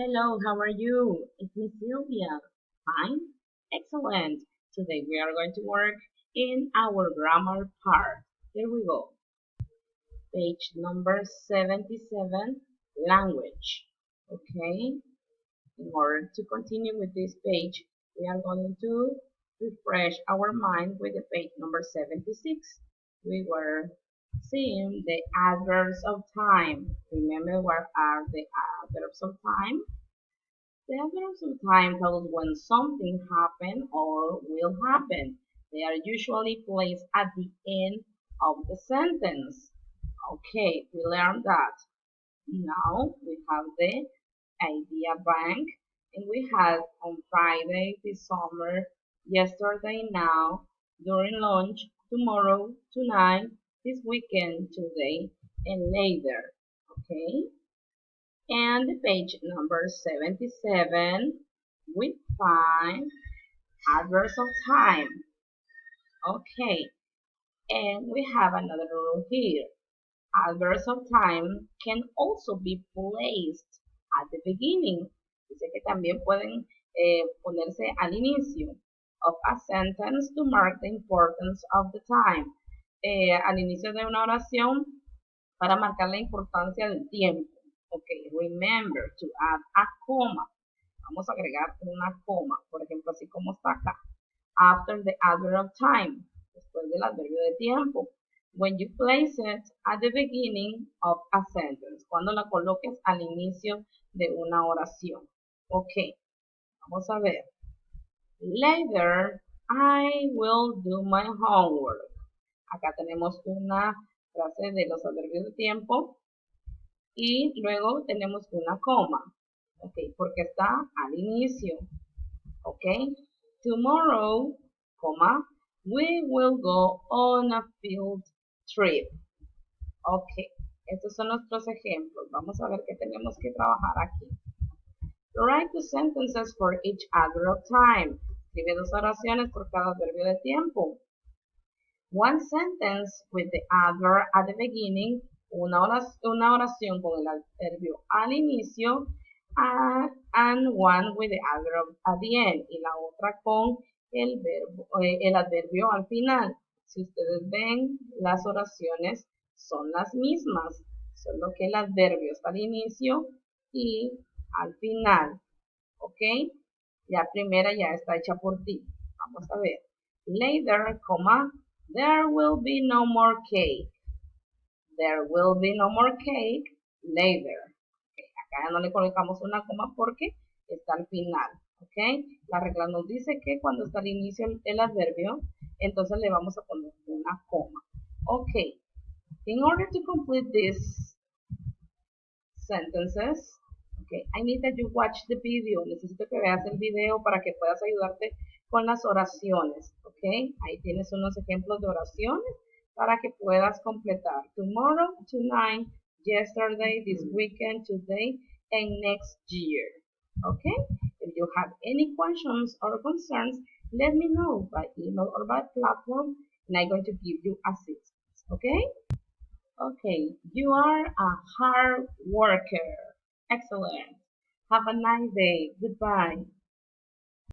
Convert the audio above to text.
Hello, how are you? It's me Sylvia. Fine? Excellent. Today we are going to work in our grammar part. Here we go. Page number 77, language. Okay? In order to continue with this page, we are going to refresh our mind with the page number 76. We were seeing the adverbs of time. Remember what are the adverbs of time? The adverbs of time tell us when something happened or will happen. They are usually placed at the end of the sentence. Okay, we learned that. Now we have the Idea Bank, and we had on Friday this summer, yesterday, now, during lunch, tomorrow, tonight, this weekend, today, and later. Okay? And page number 77, we find adverbs of time. Okay, and we have another rule here. Adverbs of time can also be placed at the beginning. Dice que también pueden ponerse al inicio of a sentence to mark the importance of the time. Al inicio de una oración para marcar la importancia del tiempo. Ok, remember to add a comma. Vamos a agregar una coma, por ejemplo, así como está acá. After the adverb of time, después del adverbio de tiempo. When you place it at the beginning of a sentence, cuando la coloques al inicio de una oración. Ok, vamos a ver. Later, I will do my homework. Acá tenemos una frase de los adverbios de tiempo y luego tenemos una coma, ok, porque está al inicio, ok. Tomorrow, coma, we will go on a field trip, ok. Estos son nuestros ejemplos. Vamos a ver qué tenemos que trabajar aquí. Write the sentences for each adverb of time. Escribe dos oraciones por cada adverbio de tiempo. One sentence with the adverb at the beginning, una oración con el adverbio al inicio, and one with the adverb at the end, y la otra con el adverbio al final. Si ustedes ven, las oraciones son las mismas, solo que el adverbio está al inicio y al final. ¿Ok? La primera ya está hecha por ti. Vamos a ver. Later, there will be no more cake. There will be no more cake later. Okay, acá ya no le colocamos una coma porque está al final. Okay. La regla nos dice que cuando está al inicio el adverbio, entonces le vamos a poner una coma. Okay. In order to complete these sentences, okay, I need that you watch the video. Necesito que veas el video para que puedas ayudarte con las oraciones, ¿ok? Ahí tienes unos ejemplos de oraciones para que puedas completar. Tomorrow, tonight, yesterday, this weekend, today, and next year, ¿ok? If you have any questions or concerns, let me know by email or by platform, and I'm going to give you assistance, ¿ok? Okay, you are a hard worker. Excellent. Have a nice day. Goodbye.